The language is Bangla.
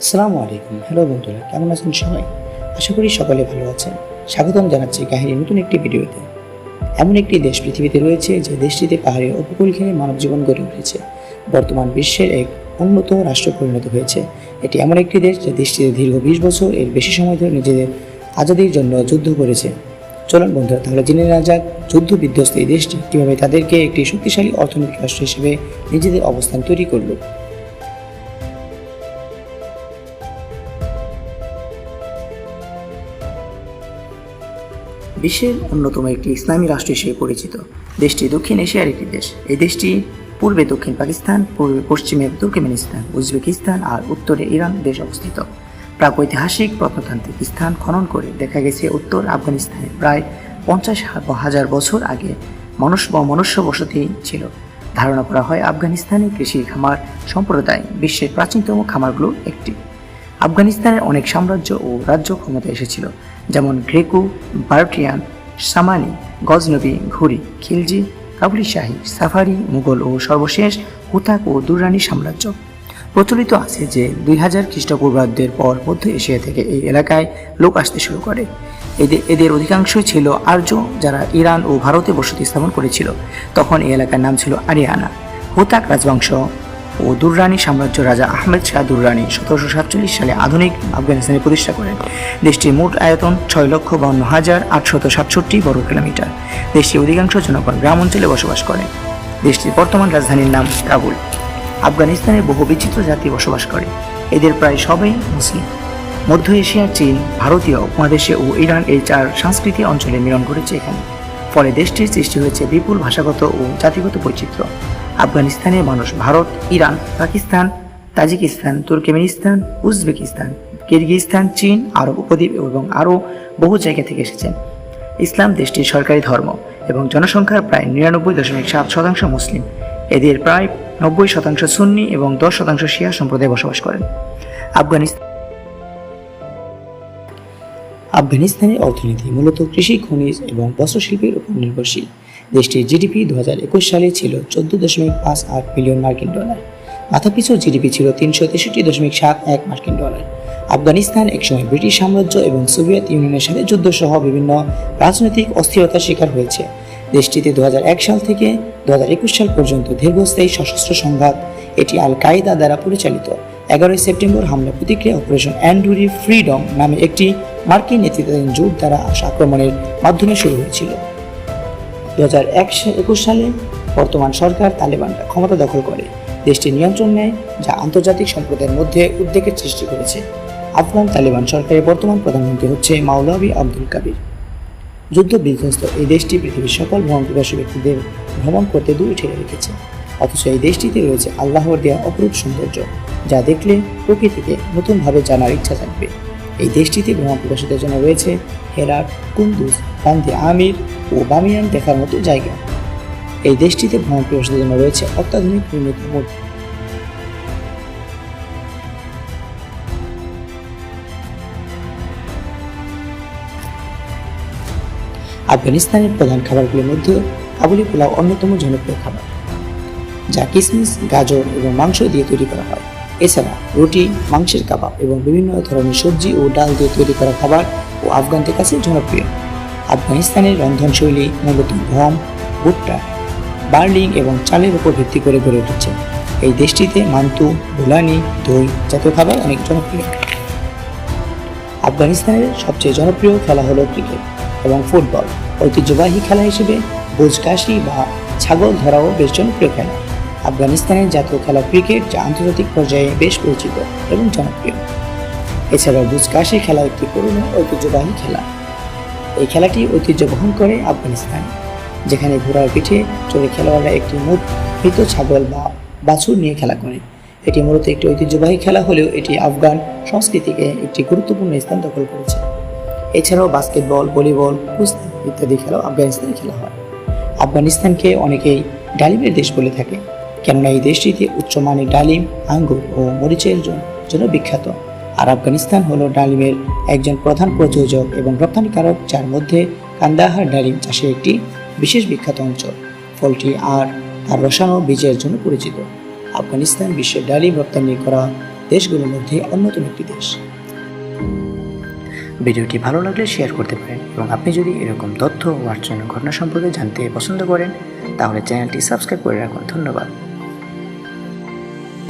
আসসালামু আলাইকুম। হ্যালো বন্ধুরা, কেমন আছেন সবাই? আশা করি সকলে ভালো আছেন। স্বাগতম জানাচ্ছি কাহিনীর নতুন একটি ভিডিওতে। এমন একটি দেশ পৃথিবীতে রয়েছে যে দেশটিতে পাহাড়ি উপকূল ঘিরে মানব জীবন গড়ে উঠেছে, বর্তমান বিশ্বের এক উন্নত রাষ্ট্র পরিণত হয়েছে। এটি এমন একটি দেশ যে দেশটিতে দীর্ঘ 20 বছর এর বেশি সময় ধরে নিজেদের আজাদির জন্য যুদ্ধ করেছে। চলুন বন্ধুরা, তাহলে জেনে নেওয়া যাক যুদ্ধ বিধ্বস্ত এই দেশটি কীভাবে তাদেরকে একটি শক্তিশালী অর্থনৈতিক রাষ্ট্র হিসেবে নিজেদের অবস্থান তৈরি করল। বিশ্বের অন্যতম একটি ইসলামী রাষ্ট্র হিসেবে পরিচিত, দেশটি দক্ষিণ এশিয়ার একটি দেশ। এই দেশটি পূর্বে দক্ষিণ পাকিস্তান, পূর্বে পশ্চিমে তুর্কমেনিস্তান, উজবেকিস্তান আর উত্তরে ইরান দেশ অবস্থিত। প্রাগৈতিহাসিক প্রত্নতান্ত্রিক স্থান খনন করে দেখা গেছে উত্তর আফগানিস্তানে প্রায় 50,000 বছর আগে মনুষ্য বসতি ছিল। ধারণা করা হয় আফগানিস্তানে কৃষি খামার সম্প্রদায় বিশ্বের প্রাচীনতম খামারগুলোর একটি। আফগানিস্তানের অনেক সাম্রাজ্য ও রাজ্য ক্ষমতা এসেছিল, যেমন গ্রেকো, বার্টিয়ান, সামানি, গজনবী, ঘুরি, খিলজি, কাবুলি শাহী, সাফারি, মুঘল ও সর্বশেষ হুতাক ও দুররানি সাম্রাজ্য। প্রচলিত আছে যে 2000 খ্রিস্টপূর্বাব্দের পর মধ্য এশিয়া থেকে এই এলাকায় লোক আসতে শুরু করে। এদের অধিকাংশই ছিল আর্য, যারা ইরান ও ভারতে বসতি স্থাপন করেছিল। তখন এই এলাকার নাম ছিল আরিয়ানা। হুতাক রাজবংশ ও দুররানি সাম্রাজ্য রাজা আহমেদ শাহ দুররানি 1747 সালে আধুনিক আফগানিস্তানে প্রতিষ্ঠা করেন। দেশটির মোট আয়তন 6,52,867 বর্গ কিলোমিটার। দেশটির অধিকাংশ জনগণ গ্রাম অঞ্চলে বসবাস করে। দেশটির বর্তমান রাজধানীর নাম কাবুল। আফগানিস্তানে বহু বিচিত্র জাতি বসবাস করে, এদের প্রায় সবাই মুসলিম। মধ্য এশিয়া, চীন, ভারতীয় উপমহাদেশে ও ইরান এই 4 সাংস্কৃতিক অঞ্চলে মিলন ঘটেছে এখানে। ফলে দেশটির সৃষ্টি হয়েছে বিপুল ভাষাগত ও জাতিগত বৈচিত্র্য। আফগানিস্তানের মানুষ Bharat, Iran, Pakistan, Tajikistan, Turkmenistan, Uzbekistan, Kyrgyzstan, চীন, আরব উপদ্বীপ এবং আরও বহু জায়গা থেকে এসেছেন। ইসলাম দেশটির সরকারি ধর্ম এবং জনসংখ্যার প্রায় 99.7% মুসলিম। এদের প্রায় 90% সুন্নি এবং 10% শিয়া সম্প্রদায় বসবাস করেন। আফগানিস্তানের অর্থনীতি মূলত কৃষি, খনিজ এবং বস্ত্রশিল্পের উপর নির্ভরশীল। দেশটির জিডিপি 2021 সালে ছিল $14.58 বিলিয়ন মার্কিন ডলার। মাথাপিছু জিডিপি ছিল $363.71 মার্কিন ডলার। আফগানিস্তান একসময় ব্রিটিশ সাম্রাজ্য এবং সোভিয়েত ইউনিয়নের সাথে যুদ্ধ সহ বিভিন্ন রাজনৈতিক অস্থিরতার শিকার হয়েছে। দেশটিতে 2001 সাল থেকে 2021 সাল পর্যন্ত দীর্ঘস্থায়ী সশস্ত্র সংঘাত। এটি আল কায়েদা দ্বারা পরিচালিত 11 সেপ্টেম্বর হামলা প্রতিক্রিয়া অপারেশন এন্ডুরি ফ্রিডম নামে একটি মার্কিন নেতৃত্বাধীন জোট দ্বারা আক্রমণের মাধ্যমে শুরু হয়েছিল। 2021 সালে বর্তমান সরকার তালেবানরা ক্ষমতা দখল করে দেশটির নিয়ন্ত্রণ নেয়, যা আন্তর্জাতিক সম্প্রদায়ের মধ্যে উদ্বেগের সৃষ্টি করেছে। আফগান তালেবান সরকারের বর্তমান প্রধানমন্ত্রী হচ্ছে মাওলাভি আব্দুল কাবির। যুদ্ধ বিধ্বস্ত এই দেশটি পৃথিবীর সকল ভ্রমণপিপাসু ব্যক্তিদের ভ্রমণ করতে দূরে ঠেলে রেখেছে। অথচ এই দেশটিতে রয়েছে আল্লাহর দেয়া অপরূপ সৌন্দর্য, যা দেখলে প্রকৃতিকে নতুনভাবে জানার ইচ্ছা জাগবে। এই দেশটিতে ভ্রমণপিপাসুদের জন্য রয়েছে হেরাত, কুন্দুজ, বান্দে আমির ও বামিয়ান দেখার মতো জায়গা। এই দেশটিতে ভ্রমণপিপাসুদের জন্য রয়েছে অত্যাধুনিক নির্মিত মূর্তি। আফগানিস্তানের প্রধান খাবারগুলির মধ্যে কাবুলি পোলাও অন্যতম জনপ্রিয় খাবার, যা কিশমিশ, গাজর এবং মাংস দিয়ে তৈরি করা হয়। এছাড়া রুটি, মাংসের কাবাব এবং বিভিন্ন ধরনের সবজি ও ডাল দিয়ে তৈরি করা খাবার ও আফগানদের কাছে জনপ্রিয়। আফগানিস্তানের রন্ধনশৈলী মূলত গম, ভুট্টা, বার্লিং এবং চালের উপর ভিত্তি করে গড়ে উঠেছে। এই দেশটিতে মান্তু, বুলানি, দই জাতীয় খাবার অনেক জনপ্রিয়। আফগানিস্তানের সবচেয়ে জনপ্রিয় খেলা হলো ক্রিকেট এবং ফুটবল। ঐতিহ্যবাহী খেলা হিসেবে বোজকাশি বা ছাগল ধরাও বেশ জনপ্রিয় খেলা। আফগানিস্তানের জাতীয় খেলা ক্রিকেট, যা আন্তর্জাতিক পর্যায়ে বেশ পরিচিত এবং জনপ্রিয়। এছাড়াও বোজকাশি খেলা একটি পুরনো ঐতিহ্যবাহী খেলা। এই খেলাটি ঐতিহ্য বহন করে আফগানিস্তান, যেখানে ঘোড়ার পিঠে চড়ে খেলোয়াড়রা একটি মৃত ছাগল বা বাছুর নিয়ে খেলা করে। এটি মূলত একটি ঐতিহ্যবাহী খেলা হলেও এটি আফগান সংস্কৃতিকে একটি গুরুত্বপূর্ণ স্থান দখল করেছে। এছাড়াও বাস্কেটবল, ভলিবল, কুস্তি ইত্যাদি খেলাও আফগানিস্তানে খেলা হয়। আফগানিস্তানকে অনেকেই ডালিমের দেশ বলে থাকে, কেননা এই দেশটিতে উচ্চমানের ডালিম, আঙ্গুর ও মরিচের জন্য বিখ্যাত। আর আফগানিস্তান হলো ডালিমের একজন প্রধান প্রযোজক এবং রপ্তানিকারক, যার মধ্যে কান্দাহার ডালিম চাষে একটি বিশেষ বিখ্যাত অঞ্চল। ফলটি আর তার রসালো বীজের জন্য পরিচিত। আফগানিস্তান বিশ্বের ডালিম রপ্তানি করা দেশগুলোর মধ্যে অন্যতম একটি দেশ। ভিডিওটি ভালো লাগলে শেয়ার করতে পারেন এবং আপনি যদি এরকম তথ্য ও আশ্চর্যজনক ঘটনা সম্পর্কে জানতে পছন্দ করেন তাহলে চ্যানেলটি সাবস্ক্রাইব করে রাখুন। ধন্যবাদ।